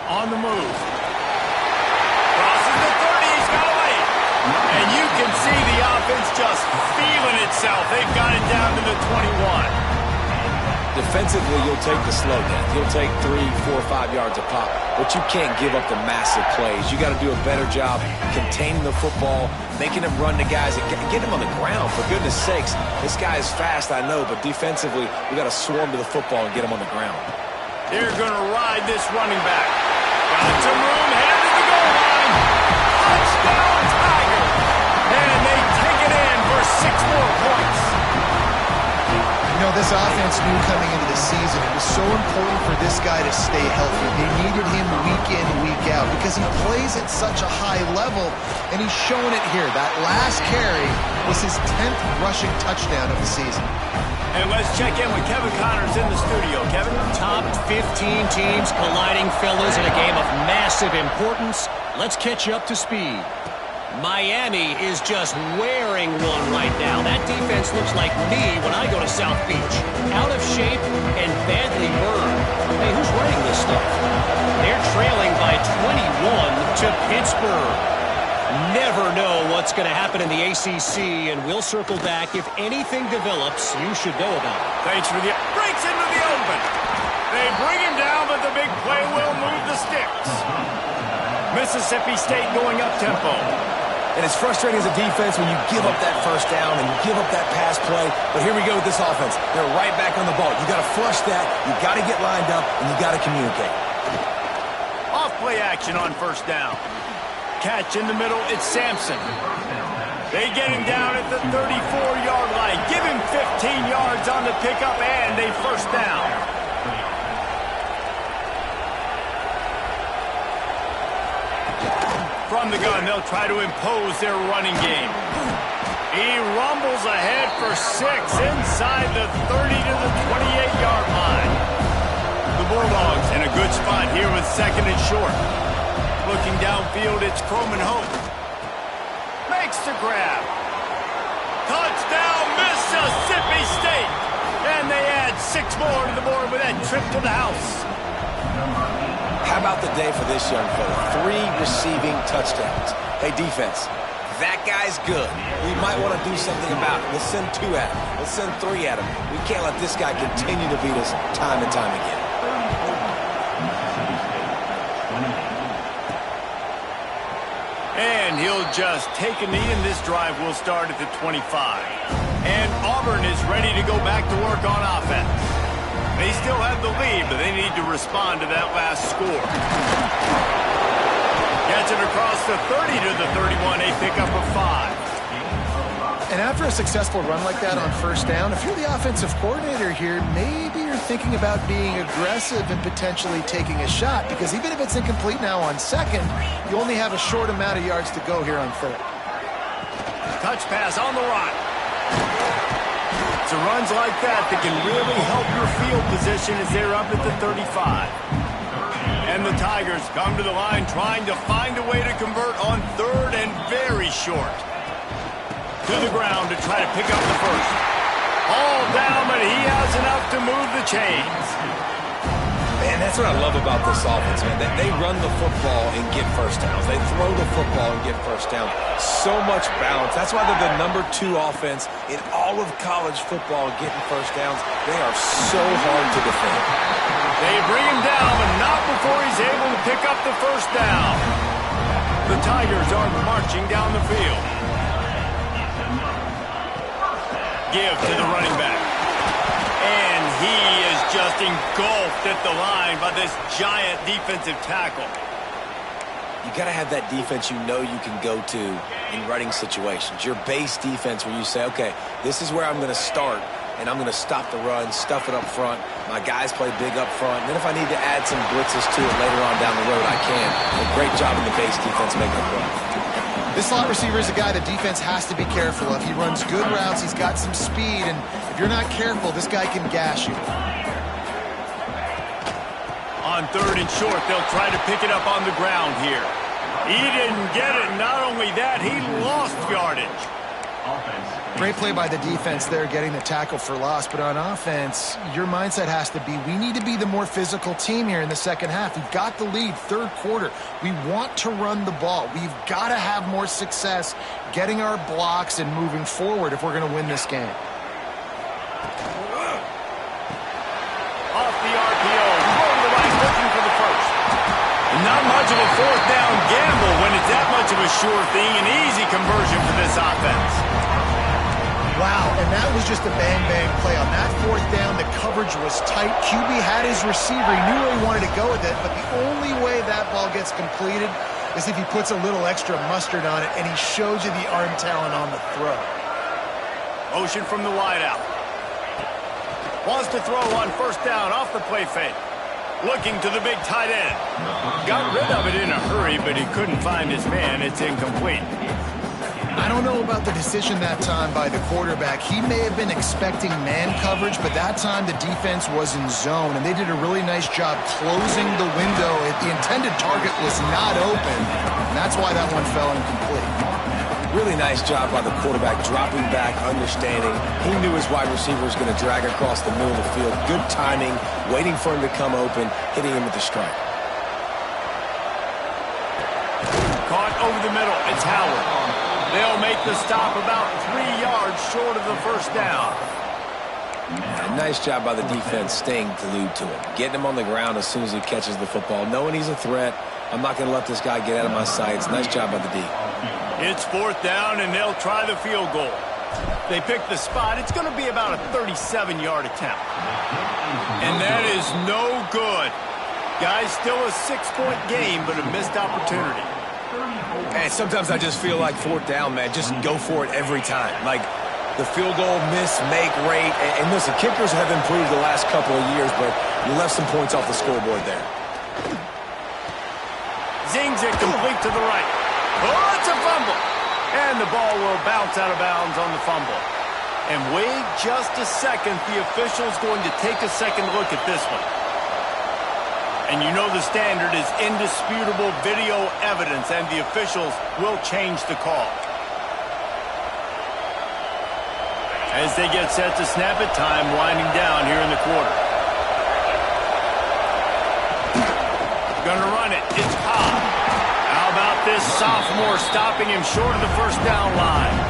On the move. Crosses the 30, he's got away. And you can see the offense just feeling itself. They've got it down to the 21. Defensively, you'll take the slow down. You'll take 3, 4, 5 yards a pop, but you can't give up the massive plays. You got to do a better job containing the football, making them run to guys, and get them on the ground. For goodness sakes, this guy is fast, I know, but defensively, we got to swarm to the football and get him on the ground. They're going to ride this running back. Got some room, headed to the goal line. Touchdown, Tigers! And they take it in for 6 more points. You know, this offense knew coming into the season it was so important for this guy to stay healthy. They needed him week in, week out because he plays at such a high level, and he's shown it here. That last carry was his 10th rushing touchdown of the season. And let's check in with Kevin Connors in the studio. Kevin? Top 15 teams colliding, fellas, in a game of massive importance. Let's catch you up to speed. Miami is just wearing one right now. That defense looks like me when I go to South Beach. Out of shape and badly burned. Hey, who's writing this stuff? They're trailing by 21 to Pittsburgh. Never know what's going to happen in the ACC, and we'll circle back. If anything develops, you should know about it. Thanks for the... Breaks into the open. They bring him down, but the big play will move the sticks. Mississippi State going up-tempo. And it's frustrating as a defense when you give up that first down and you give up that pass play. But here we go with this offense. They're right back on the ball. You got to flush that. You got to get lined up, and you got to communicate. Off play action on first down. Catch in the middle. It's Sampson. They get him down at the 34-yard line. Give him 15 yards on the pickup and a first down. From the gun, they'll try to impose their running game. He rumbles ahead for 6 inside the 30 to the 28-yard line. The Bulldogs in a good spot here with 2nd and short. Looking downfield, it's Croman Hope. Makes the grab. Touchdown, Mississippi State. And they add 6 more to the board with that trip to the house. How about the day for this young fella? 3 receiving touchdowns. Hey, defense, that guy's good. We might want to do something about it. Let's send 2 at him. Let's send 3 at him. We can't let this guy continue to beat us time and time again. And he'll just take a knee, and this drive will start at the 25. And Auburn is ready to go back to work on offense. They still have the lead, but they need to respond to that last score. Gets it across the 30 to the 31, a pickup of 5. And after a successful run like that on first down, if you're the offensive coordinator here, maybe you're thinking about being aggressive and potentially taking a shot, because even if it's incomplete now on 2nd, you only have a short amount of yards to go here on 3rd. Touch pass on the run. It's runs like that can really help your field position as they're up at the 35. And the Tigers come to the line trying to find a way to convert on 3rd and very short. To the ground to try to pick up the first. All down, but he has enough to move the chains. Man, that's what I love about this offense, man. They run the football and get first downs. They throw the football and get first downs. So much balance. That's why they're the #2 offense in all of college football getting first downs. They are so hard to defend. They bring him down, but not before he's able to pick up the first down. The Tigers are marching down the field. Give to the running back. And he is just engulfed at the line by this giant defensive tackle. You got to have that defense you know you can go to in running situations. Your base defense where you say, okay, this is where I'm going to start, and I'm going to stop the run, stuff it up front. My guys play big up front. And then if I need to add some blitzes to it later on down the road, I can. A great job in the base defense making it run. This slot receiver is a guy the defense has to be careful of. He runs good routes. He's got some speed, and if you're not careful, this guy can gash you. On 3rd and short, they'll try to pick it up on the ground here. He didn't get it. Not only that, he lost yardage. Great play by the defense there, getting the tackle for loss. But on offense, your mindset has to be, we need to be the more physical team here in the second half. We've got the lead, 3rd quarter. We want to run the ball. We've got to have more success getting our blocks and moving forward if we're going to win this game. Off the RPO, going to the right, looking for the first. Not much of a 4th down gamble when it's that much of a sure thing. An easy conversion for this offense. Wow, and that was just a bang-bang play. On that 4th down, the coverage was tight. QB had his receiver. He knew where he wanted to go with it, but the only way that ball gets completed is if he puts a little extra mustard on it, and he shows you the arm talent on the throw. Motion from the wideout. Wants to throw on 1st down off the play fake. Looking to the big tight end. Got rid of it in a hurry, but he couldn't find his man. It's incomplete. I don't know about the decision that time by the quarterback. He may have been expecting man coverage, but that time the defense was in zone, and they did a really nice job closing the window. The intended target was not open, and that's why that one fell incomplete. Really nice job by the quarterback, dropping back, understanding. He knew his wide receiver was going to drag across the middle of the field. Good timing, waiting for him to come open, hitting him with the strike. Caught over the middle. It's Howard. They'll make the stop about 3 yards short of the 1st down. Yeah, nice job by the defense staying glued to him. Getting him on the ground as soon as he catches the football. Knowing he's a threat. I'm not going to let this guy get out of my sights. Nice job by the D. It's 4th down, and they'll try the field goal. They pick the spot. It's going to be about a 37-yard attempt. And that is no good. Guys, still a 6-point game, but a missed opportunity. And sometimes I just feel like 4th down, man, just go for it every time. Like the field goal miss, make rate. And listen, kickers have improved the last couple of years, but you left some points off the scoreboard there. Zings it complete to the right. Oh, it's a fumble. And the ball will bounce out of bounds on the fumble. And wait just a second. The official's going to take a second look at this one. And you know the standard is indisputable video evidence, and the officials will change the call. As they get set to snap it, time winding down here in the quarter. Gonna run it. It's Cobb. How about this sophomore stopping him short of the 1st down line?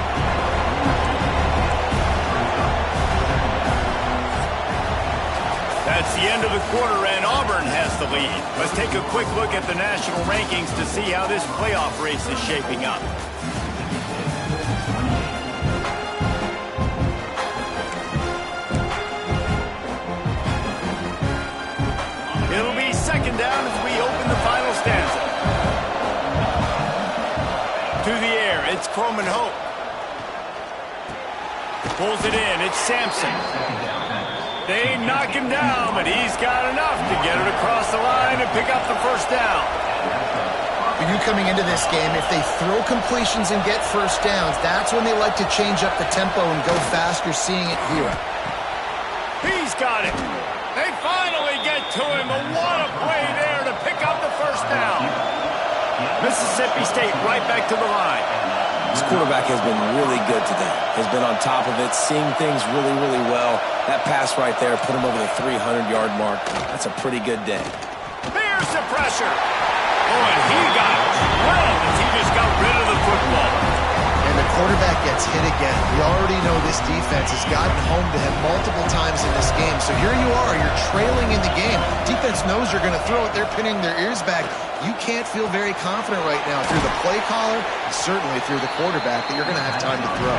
That's the end of the quarter, and Auburn has the lead. Let's take a quick look at the national rankings to see how this playoff race is shaping up. It'll be 2nd down as we open the final stanza. To the air, it's Croman Hope. Pulls it in, it's Sampson. They knock him down, but he's got enough to get it across the line and pick up the 1st down. For you coming into this game, if they throw completions and get 1st downs, that's when they like to change up the tempo and go fast. You're seeing it here. He's got it. They finally get to him, but what a play there to pick up the 1st down. Mississippi State right back to the line. This quarterback has been really good today. Has been on top of it, seeing things really, really well. That pass right there put him over the 300-yard mark. That's a pretty good day. There's the pressure. Oh, and he got drilled as he just got rid of the football. And the quarterback gets hit again. We already know this defense has gotten home to him multiple times in this game. So here you are, you're trailing in the game. Defense knows you're going to throw it. They're pinning their ears back. You can't feel very confident right now through the play caller, and certainly through the quarterback, that you're going to have time to throw.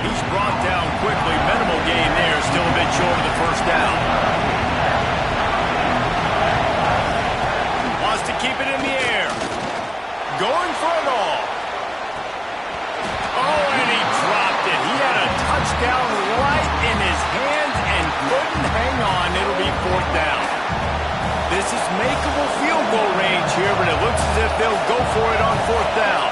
He's brought down quickly. Minimal gain there, still a bit short of the 1st down. going for it all. Oh, and he dropped it. He had a touchdown right in his hands and couldn't hang on. It'll be 4th down. This is makeable field goal range here, but it looks as if they'll go for it on 4th down.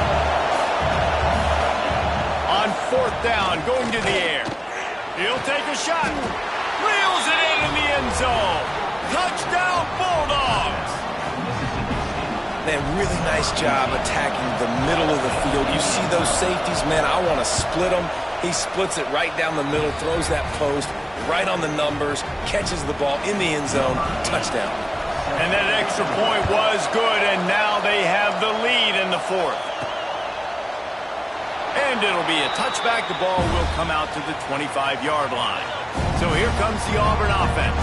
On 4th down, going to the air. He'll take a shot. Reels it in the end zone. Touchdown, Bulldogs. Man, really nice job attacking the middle of the field. You see those safeties, man, I want to split them. He splits it right down the middle, throws that post, right on the numbers, catches the ball in the end zone. Touchdown. And that extra point was good, and now they have the lead in the 4th. And it'll be a touchback. The ball will come out to the 25-yard line. So here comes the Auburn offense.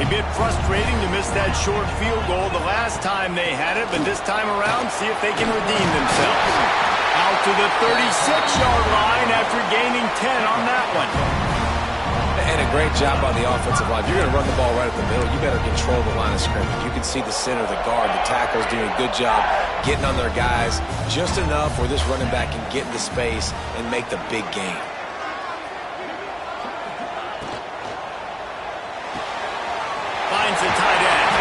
A bit frustrating to miss that short field goal the last time they had it, but this time around, see if they can redeem themselves. Out to the 36-yard line after gaining 10 on that one. And a great job by the offensive line. If you're going to run the ball right at the middle, you better control the line of scrimmage. You can see the center, the guard, the tackles doing a good job getting on their guys just enough where this running back can get into space and make the big game. Finds the tight end.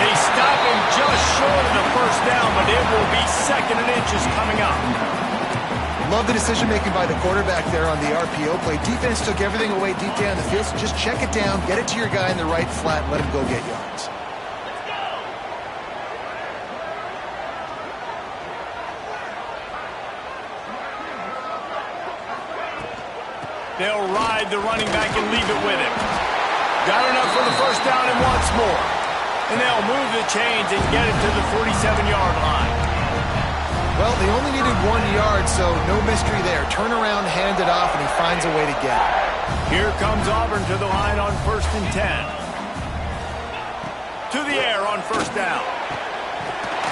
They stop him just short of the 1st down, but it will be 2nd and inches coming up. Love the decision-making by the quarterback there on the RPO play. Defense took everything away deep down the field, so just check it down, get it to your guy in the right flat, and let him go get yards. They'll ride the running back and leave it with him. Got enough for the 1st down and once more. And they'll move the chains and get it to the 47-yard line. Well, they only needed 1 yard, so no mystery there. Turn around, hand it off, and he finds a way to get it. Here comes Auburn to the line on 1st and 10. To the air on 1st down.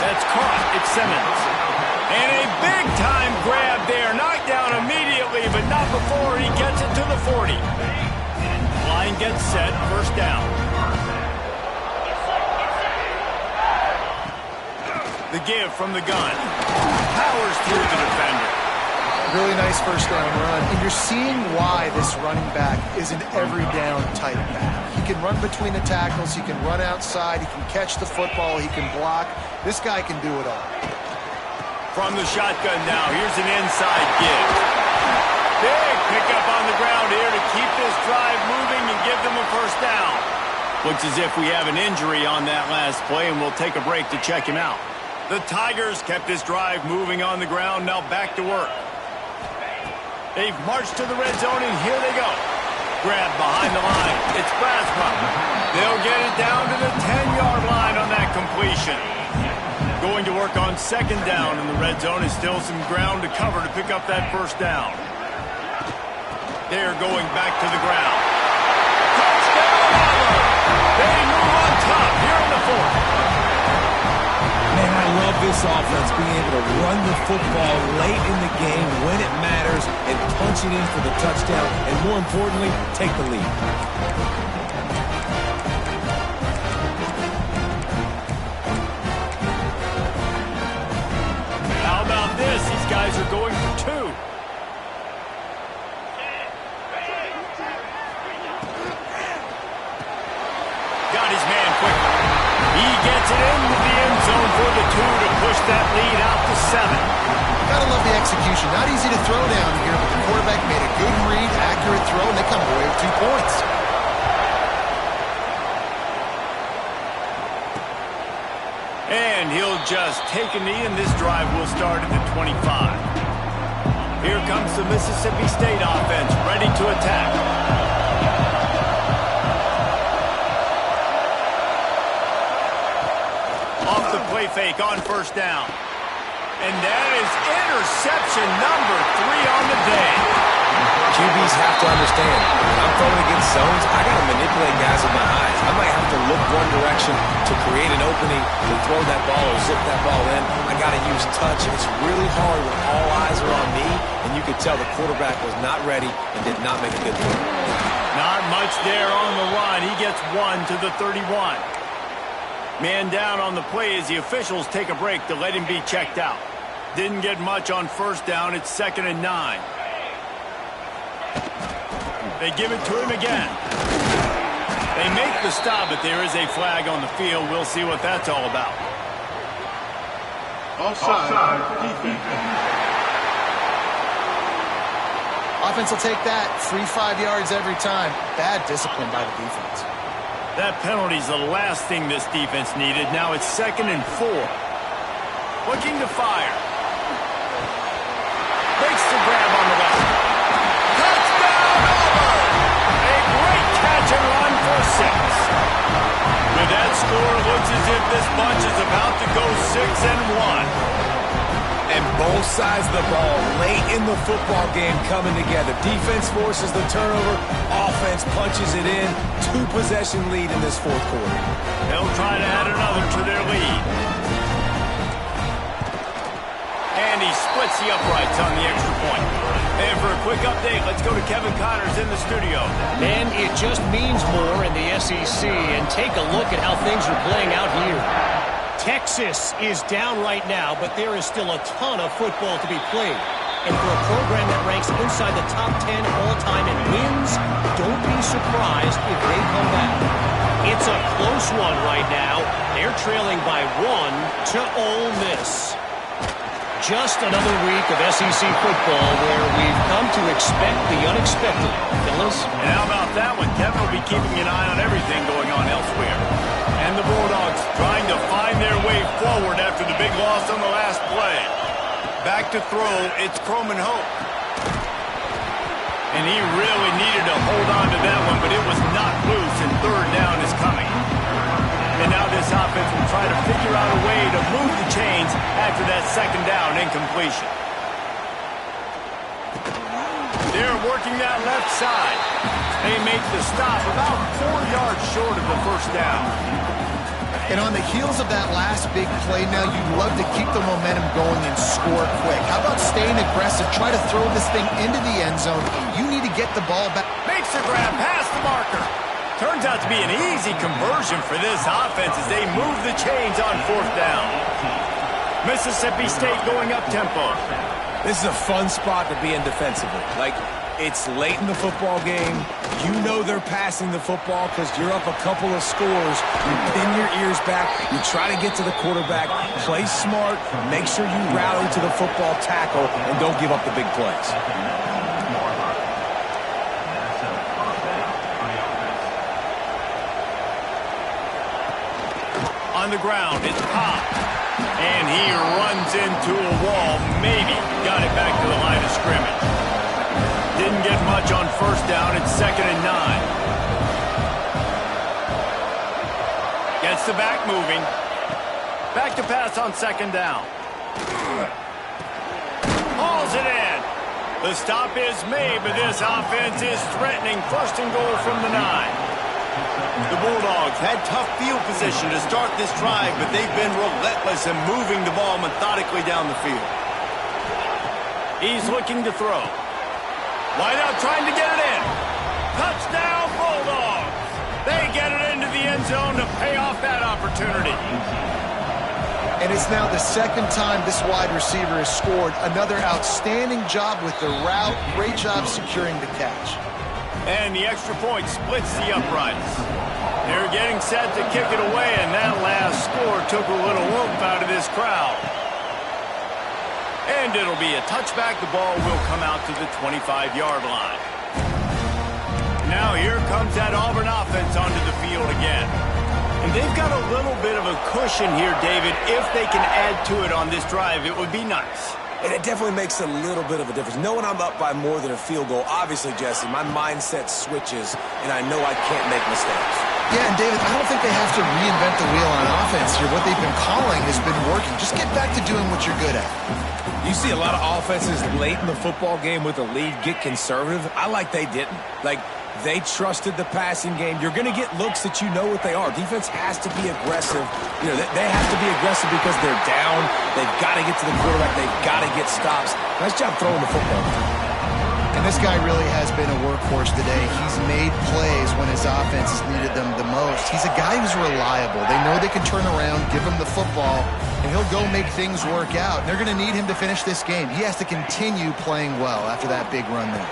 That's caught. It's Simmons. And a big-time grab there. Knocked down immediately, but not before he gets it to the 40. Line gets set. 1st down. The give from the gun. Powers through the defender. Really nice 1st down run. And you're seeing why this running back is an every-down type back. He can run between the tackles. He can run outside. He can catch the football. He can block. This guy can do it all. From the shotgun now, here's an inside give. Big pickup on the ground here to keep this drive moving and give them a 1st down. Looks as if we have an injury on that last play, and we'll take a break to check him out. The Tigers kept this drive moving on the ground, now back to work. They've marched to the red zone, and here they go. Grab behind the line. It's Braswell. They'll get it down to the 10-yard line on that completion. Going to work on 2nd down in the red zone. Is still some ground to cover to pick up that 1st down. They're going back to the ground. Touchdown, Auburn! They move on top here in the 4th. Man, I love this offense, being able to run the football late in the game when it matters and punching in for the touchdown, and more importantly, take the lead. How about this? These guys are going for 2. Got his man quickly. He gets it into the end zone for the 2 to push that lead out to 7. Gotta love the execution. Not easy to throw down here, but the quarterback made a good read, accurate throw, and they come away with 2 points. And he'll just take a knee, and this drive will start at the 25. Here comes the Mississippi State offense, ready to attack. Off the play fake on 1st down. And that is interception number 3 on the day. QBs have to understand, when I'm throwing against zones, I got to manipulate guys with my eyes. I might have to look one direction to create an opening to throw that ball or zip that ball in. I got to use touch. It's really hard when all eyes are on me, and you could tell the quarterback was not ready and did not make a good throw. Not much there on the run. He gets 1 to the 31. Man down on the play as the officials take a break to let him be checked out. Didn't get much on first down. It's 2nd and 9. They give it to him again. They make the stop, but there is a flag on the field. We'll see what that's all about. Offside, defense. Offense will take that. Free 5 yards every time. Bad discipline by the defense. That penalty's the last thing this defense needed. Now it's 2nd and 4. Looking to fire. Makes the grab on the left. Touchdown, Auburn! A great catch and run for 6. With that score, it looks as if this bunch is about to go 6 and 1. And both sides of the ball late in the football game coming together. Defense forces the turnover. Offense punches it in. 2-possession lead in this 4th quarter. They'll try to add another to their lead. And he splits the uprights on the extra point. And for a quick update, let's go to Kevin Connors in the studio. And it just means more in the SEC. And take a look at how things are playing out here. Texas is down right now, but there is still a ton of football to be played. And for a program that ranks inside the top 10 all-time in wins, don't be surprised if they come back. It's a close one right now. They're trailing by 1 to Ole Miss. Just another week of SEC football where we've come to expect the unexpected. Fellas? And how about that one? Kevin will be keeping an eye on everything going on elsewhere. And the Bulldogs trying to find their way forward after the big loss on the last play. Back to throw, it's Croman Hope. And he really needed to hold on to that one, but it was knocked loose, and 3rd down is coming. And now this offense will try to figure out a way to move the chains after that 2nd down incompletion. They're working that left side. They make the stop about 4 yards short of the 1st down. And on the heels of that last big play now, you'd love to keep the momentum going and score quick. How about staying aggressive? Try to throw this thing into the end zone. You need to get the ball back. Makes the grab past the marker. Turns out to be an easy conversion for this offense as they move the chains on 4th down. Mississippi State going up-tempo. This is a fun spot to be in defensively. It's late in the football game. You know they're passing the football because you're up a couple of scores. You pin your ears back. You try to get to the quarterback. Play smart. Make sure you rally to the football tackle and don't give up the big plays. On the ground, it's Pop. And he runs into a wall. Maybe got it back to the line of scrimmage. Didn't get much on 1st down. It's 2nd and 9. Gets the back moving. Back to pass on 2nd down. Hauls it in. The stop is made, but this offense is threatening 1st and goal from the 9. The Bulldogs had tough field position to start this drive, but they've been relentless in moving the ball methodically down the field. He's looking to throw. Wide out trying to get it in. Touchdown, Bulldogs. They get it into the end zone to pay off that opportunity. And it's now the 2nd time this wide receiver has scored. Another outstanding job with the route. Great job securing the catch. And the extra point splits the uprights. They're getting set to kick it away, and that last score took a little oomph out of this crowd. And it'll be a touchback. The ball will come out to the 25-yard line. Now here comes that Auburn offense onto the field again. And they've got a little bit of a cushion here, David. If they can add to it on this drive, it would be nice. And it definitely makes a little bit of a difference. Knowing I'm up by more than a field goal, obviously, Jesse, my mindset switches, and I know I can't make mistakes. Yeah, and David, I don't think they have to reinvent the wheel on offense here. What they've been calling has been working. Just get back to doing what you're good at. You see a lot of offenses late in the football game with a lead get conservative. I like they didn't. They trusted the passing game. You're going to get looks that you know what they are. Defense has to be aggressive. They have to be aggressive because they're down. They've got to get to the quarterback. They've got to get stops. Nice job throwing the football. And this guy really has been a workhorse today. He's made plays when his offense has needed them the most. He's a guy who's reliable. They know they can turn around, give him the football, and he'll go make things work out. And they're going to need him to finish this game. He has to continue playing well after that big run there.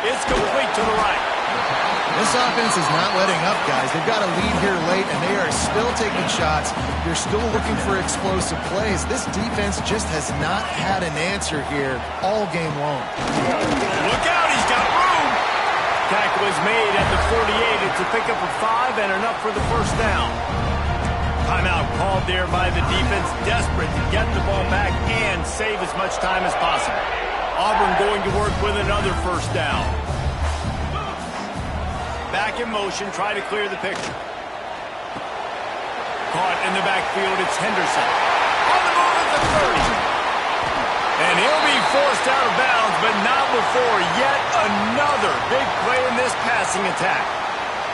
It's complete to the right. This offense is not letting up, guys. They've got a lead here late, and they are still taking shots. They're still looking for explosive plays. This defense just has not had an answer here all game long. Look out, he's got room. Tackle is made at the 48. It's a pickup of 5 and enough for the first down. Timeout called there by the defense, desperate to get the ball back and save as much time as possible. Auburn going to work with another first down. Back in motion, try to clear the picture. Caught in the backfield, it's Henderson. On the move at the 30. And he'll be forced out of bounds, but not before yet another big play in this passing attack.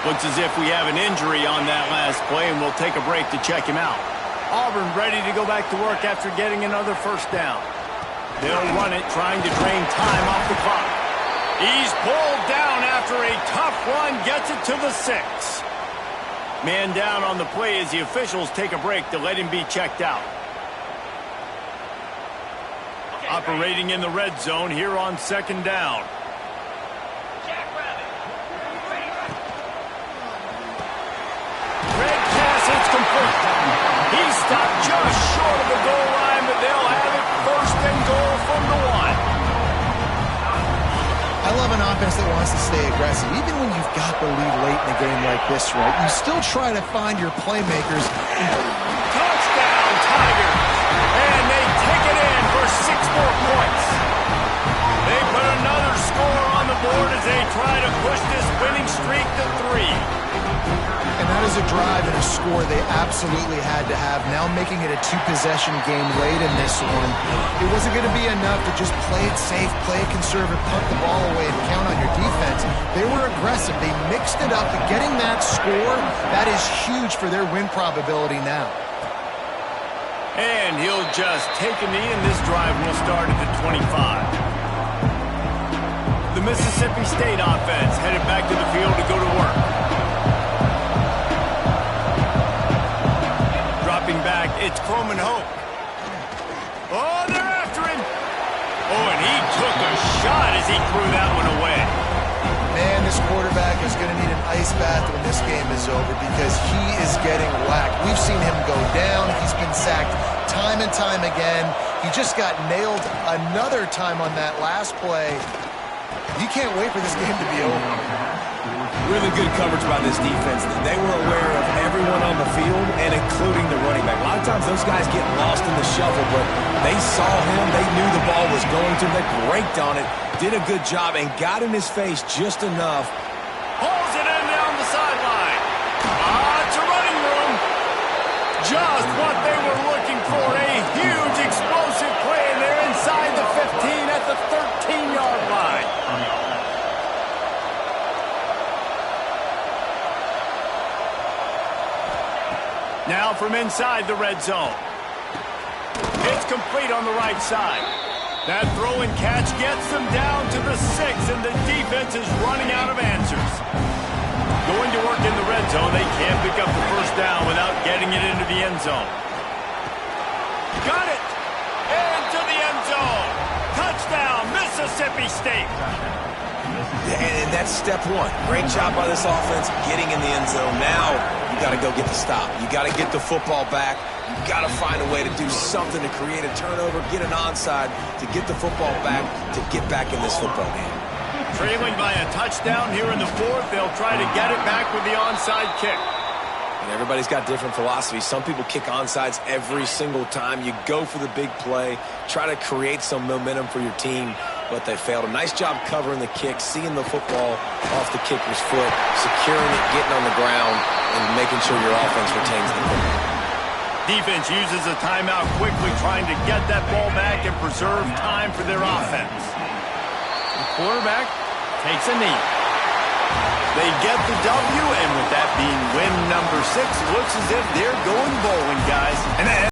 Looks as if we have an injury on that last play, and we'll take a break to check him out. Auburn ready to go back to work after getting another first down. They'll run it, trying to drain time off the clock. He's pulled down after a tough run, gets it to the 6. Man down on the play as the officials take a break to let him be checked out. Operating in the red zone here on second down. Red pass, it's complete. He stopped just short of the goal line, but they'll have it first and goal from the 1. I love an offense that wants to stay aggressive. Even when you've got the lead late in a game like this, right, you still try to find your playmakers. Touchdown, Tigers! And they take it in for 6 more points. They put another score on the board as they try to push this winning streak to 3. And that is a drive and a score they absolutely had to have. Now making it a 2-possession game late in this one. It wasn't going to be enough to just play it safe, play it conservative, punt the ball away, and count on your defense. They were aggressive. They mixed it up. And getting that score, that is huge for their win probability now. And he'll just take a knee, and this drive will start at the 25. The Mississippi State offense headed back to the field to go to work. Back, it's Coleman Hope. Oh, they're after him. Oh, and he took a shot as he threw that one away. Man, this quarterback is going to need an ice bath when this game is over because he is getting whacked. We've seen him go down. He's been sacked time and time again. He just got nailed another time on that last play. You can't wait for this game to be over. Really good coverage by this defense. They were aware of everyone on the field and including the running back. A lot of times those guys get lost in the shuffle, but they saw him. They knew the ball was going to. They braked on it, did a good job, and got in his face just enough. Pulls it in down the sideline. It's a running room. Just what they were looking for. A huge explosive play, and they're inside the 15 at the 13-yard line. Now from inside the red zone. It's complete on the right side. That throw and catch gets them down to the 6, and the defense is running out of answers. Going to work in the red zone, they can't pick up the first down without getting it into the end zone. Got it! Into the end zone. Touchdown, Mississippi State. And that's step 1. Great job by this offense getting in the end zone. Now you got to go get the stop. You got to get the football back. You got to find a way to do something to create a turnover, get an onside, to get the football back, to get back in this football game. Trailing by a touchdown here in the 4th. They'll try to get it back with the onside kick. And everybody's got different philosophies. Some people kick onsides every single time. You go for the big play, try to create some momentum for your team, but they failed. A nice job covering the kick, seeing the football off the kicker's foot, securing it, getting on the ground, and making sure your offense retains the football. Defense uses a timeout quickly, trying to get that ball back and preserve time for their offense. The quarterback takes a knee. They get the W, and with that being win number 6, looks as if they're going bowling, guys. And